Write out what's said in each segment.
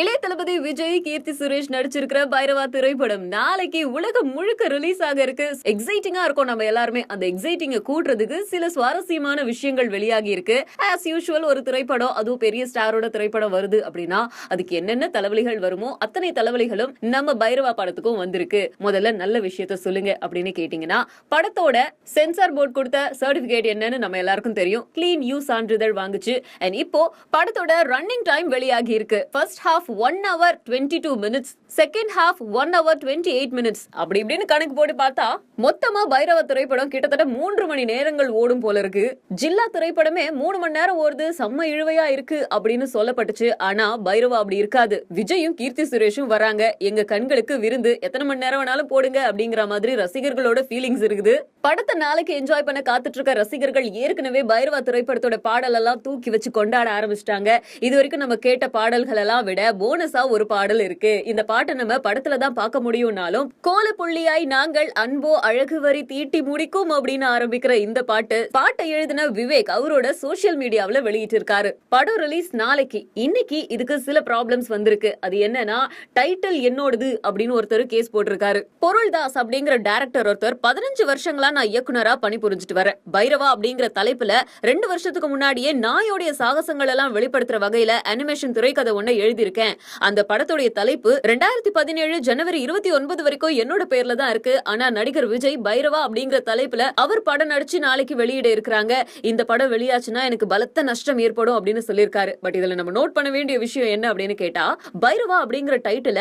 இளைய தளபதி விஜய், கீர்த்தி சுரேஷ் நடிச்சிருக்கிற பைரவா திரைப்படம் நாளைக்கு உலகம் முழுக்க ரிலீஸ் ஆக இருக்கு. எக்ஸைட்டிங்கா இருக்கும். நம்ம எல்லாருமே அந்த எக்ஸைட்டிங்க கூட்டுறதுக்கு சில சுவாரஸ்யமான விஷயங்கள் வெளியாகி இருக்கு. ஆஸ் யூஷுவல் ஒரு திரைப்படம், அதுவும் பெரிய ஸ்டாரோட திரைப்படம் வருது அப்படின்னா அதுக்கு என்னென்ன தலைவலிகள் வருமோ அத்தனை தலைவலிகளும் நம்ம பைரவா படத்துக்கும் வந்திருக்கு. முதல்ல நல்ல விஷயத்த சொல்லுங்க அப்படின்னு கேட்டீங்கன்னா, படத்தோட சென்சார் போர்டு கொடுத்த சர்டிபிகேட் என்னன்னு நம்ம எல்லாருக்கும் தெரியும். கிளீன் யூ சான்றிதழ் வாங்குச்சு. அண்ட் இப்போ படத்தோட ரன்னிங் டைம் வெளியாகி இருக்கு. First half 1 hour 22 minutes, second half 1 hour 28 minutes. அப்படி இப்படின்னு கணக்கு போட்டு பார்த்தா மொத்தமா பைரவ திரைப்படம் கிட்டத்தட்ட 3 மணி நேரங்கள் ஓடும் போல இருக்கு. ஜில்லா திரைப்படமே 3 மணி நேரம் ஓடுது, செம்ம இழுவையா இருக்கு அப்படின்னு சொல்லப்பட்டுச்சு. ஆனா பைரவா அப்படி இருக்காது. விஜயும் கீர்த்தி சுரேஷும் வராங்க, எங்க கண்களுக்கு விருந்து, எத்தனை மணி நேரம் வேணாலும் போடுங்க அப்படிங்கிற மாதிரி ரசிகர்களோட ஃபீலிங்ஸ் இருக்குது. படத்தை நாளைக்கு என்ஜாய் பண்ண காத்துட்டு இருக்க ரசிகர்கள் ஏற்கனவே பைரவா திரைப்படத்தோட பாடல் எல்லாம் தூக்கி வச்சு கொண்டாட ஆரம்பிச்சிட்டாங்க. இது வரைக்கும் நம்ம கேட்ட பாடல்கள் எல்லாம் விட போனஸா ஒரு பாடல் இருக்கு. இந்த பாட்டை நம்ம படத்துல தான் பார்க்க முடியும்னாலும் கோல புள்ளியாய் நாங்கள் அன்போ அழகு வரி தீட்டி முடிக்கும் அப்படின்னு ஆரம்பிக்கிற இந்த பாட்டை எழுதின விவேக் அவரோட சோசியல் மீடியாவில் வெளியிட்டு இருக்காரு. படம் ரிலீஸ் நாளைக்கு. இன்னைக்கு இதுக்கு சில ப்ராப்ளம்ஸ் வந்திருக்கு. அது என்னன்னா, டைட்டில் என்னோடது அப்படின்னு ஒருத்தர் கேஸ் போட்டிருக்காரு. பொருள்தாஸ் அப்படிங்கிற டைரக்டர் ஒருத்தர் 15 வருஷங்களா நான் இயக்குனரா பணிபுரிஞ்சிட்டு வரேன். பைரவா அப்படிங்கிற தலைப்புல 2 வருஷத்துக்கு முன்னாடியே நாயோடைய சாகசங்கள் எல்லாம் வெளிப்படுத்துற வகையில அனிமேஷன் திரைக்கதை ஒண்ணு எழுதியிருக்கேன். அந்த படத்துடைய தலைப்பு 2017 ஜனவரி 29 வரைக்கும் என்னோட பேர்ல தான் இருக்கு. ஆனா நடிகர் விஜய் பைரவா அப்படிங்கிற தலைப்புல அவர் படம் நடிச்சு நாளைக்கு வெளியிட இருக்கிறாங்க. இந்த படம் வெளியாச்சுன்னா எனக்கு பலத்த நஷ்டம் ஏற்படும் அப்படின்னு சொல்லியிருக்காரு. பட் இதுல நம்ம நோட் பண்ண வேண்டிய விஷயம் என்ன அப்படின்னு கேட்டா, பைரவா அப்படிங்கிற டைட்டில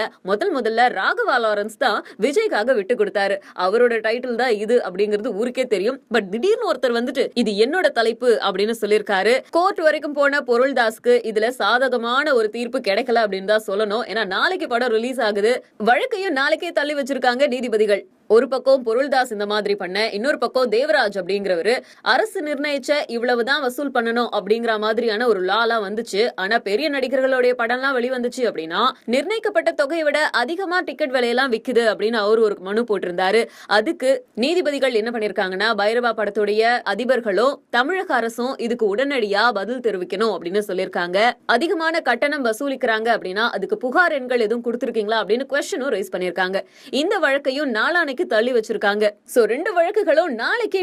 முதல்ல ராகவா லாரன்ஸ் தான் விஜய்க்காக விட்டு கொடுத்தாரு. அவரோட டைட்டில் தான் இது அப்படிங்கிறது ஊருக்கே தெரியும். பட் திடீர்னு ஒருத்தர் வந்துட்டு இது என்னோட தலைப்பு அப்படின்னு சொல்லியிருக்காரு. கோர்ட் வரைக்கும் போன பொருள்தாஸ்க்கு இதுல சாதகமான ஒரு தீர்ப்பு கிடைக்கல அப்படின்னு தான் சொல்லணும். ஏன்னா நாளைக்கு படம் ரிலீஸ் ஆகுது. வழக்கையும் நாளைக்கே தள்ளி வச்சிருக்காங்க நீதிபதிகள். ஒரு பக்கம் பொருள்தாஸ் இந்த மாதிரி பண்ண, இன்னொரு பக்கம் தேவராஜ் அப்படிங்கிறவரு அரசு நிர்ணயிச்ச இவ்வளவுதான் வசூல் பண்ணணும் அப்படிங்கிற மாதிரியான ஒரு லாலாம் வந்துச்சு. ஆனா பெரிய நடிகர்களுடைய படம்லாம் வெளிவந்துச்சு அப்படின்னா நிர்ணயிக்கப்பட்ட தொகையை விட அதிகமா டிக்கெட் விலையெல்லாம் விக்குது அப்படின்னு அவர் ஒரு மனு போட்டிருந்தாரு. அதுக்கு நீதிபதிகள் என்ன பண்ணிருக்காங்கன்னா, பைரவா படத்துடைய அதிபர்களும் தமிழக அரசும் இதுக்கு உடனடியா பதில் தெரிவிக்கணும் அப்படின்னு சொல்லியிருக்காங்க. அதிகமான கட்டணம் வசூலிக்கிறாங்க அப்படின்னா அதுக்கு புகார் எண்கள் எதுவும் கொடுத்திருக்கீங்களா அப்படின்னு குவெஸ்டனும் ரைஸ் பண்ணிருக்காங்க. இந்த வழக்கையும் நாளானைக்கு தள்ளி வச்சிருக்காங்க. சோ 2 வழக்குகளும் நாளைக்கு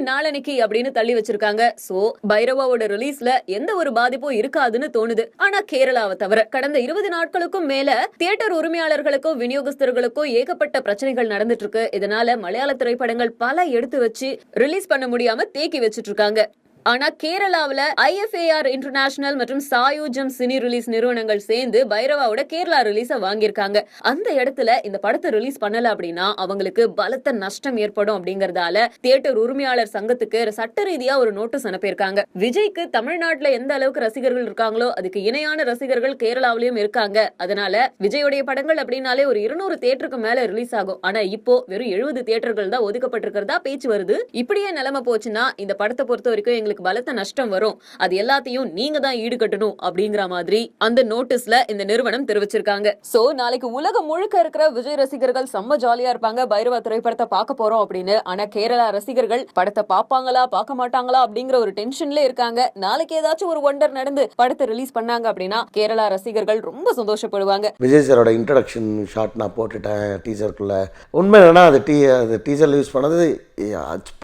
அப்படின்னு தள்ளி வச்சிருக்காங்க. சோ பைரவாவோட ரிலீஸ்ல எந்த ஒரு பாதிப்பும் இருக்காதுன்னு தோணுது. ஆனா கேரளாவை தவிர கடந்த 20 நாட்களுக்கும் மேல தியேட்டர் உரிமையாளர்களுக்கும் விநியோகஸ்தர்களுக்கும் ஏகப்பட்ட பிரச்சனைகள் நடந்துட்டு இருக்கு. இதனால மலையாள திரைப்படங்கள் பல எடுத்து வச்சு ரிலீஸ் பண்ண முடியாம தேக்கி வச்சிட்டு இருக்காங்க. ஆனா கேரளாவுல IFAR இன்டர்நேஷனல் மற்றும் சாயூஜம் சினி ரிலீஸ் நிறுவனங்கள் சேர்ந்து பைரவாவோட கேரளா ரிலீஸ வாங்கியிருக்காங்க. அந்த இடத்துல இந்த படத்தை ரிலீஸ் பண்ணல அப்படின்னா அவங்களுக்கு பலத்த நஷ்டம் ஏற்படும் அப்படிங்கறதால தியேட்டர் உரிமையாளர் சங்கத்துக்கு சட்ட ரீதியா ஒரு நோட்டீஸ் அனுப்பியிருக்காங்க. விஜய்க்கு தமிழ்நாட்டுல எந்த அளவுக்கு ரசிகர்கள் இருக்காங்களோ அதுக்கு இணையான ரசிகர்கள் கேரளாவிலயும் இருக்காங்க. அதனால விஜயோடைய படங்கள் அப்படின்னாலே ஒரு 200 தியேட்டருக்கு மேல ரிலீஸ் ஆகும். ஆனா இப்போ வெறும் 70 தியேட்டர்கள் தான் ஒதுக்கப்பட்டிருக்கிறதா பேச்சு வருது. இப்படியே நிலைமை போச்சுன்னா இந்த படத்தை பொறுத்த வரைக்கும் எங்களுக்கு பலத்த நஷ்டம் வரும். அது எல்லாத்தையும் நீங்க தான் ஈடுகட்டணும் அப்படிங்கிற மாதிரி அந்த நோட்டீஸ்ல இந்த நிறுவனம் தெரிவிச்சிருக்காங்க. சோ நாளைக்கு உலகம் முழுக்க இருக்கிற விஜய் ரசிகர்கள் செம்ம ஜாலியா இருப்பாங்க. பைரவா திரைப்படத்தை பார்க்க போறோம் அப்படின்னு. ஆனா கேரளா ரசிகர்கள் படத்தை பார்ப்பாங்களா பார்க்க மாட்டாங்களா அப்படிங்கிற ஒரு டென்ஷன்ல இருக்காங்க. நாளைக்கு ஏதாச்சும் ஒரு ஒண்டர் நடந்து படத்தை ரிலீஸ் பண்ணாங்க அப்படின்னா கேரளா ரசிகர்கள் ரொம்ப சந்தோஷப்படுவாங்க. விஜய் சாரோட இன்ட்ரடக்ஷன் ஷாட் நான் போட்டுட்டேன் டீசருக்குள்ள. உண்மை என்னன்னா அது டீசர்ல யூஸ் பண்ணது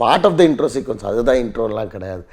part of the intro sequence. அதுதான் இன்ட்ரோலாம் கிடையாது.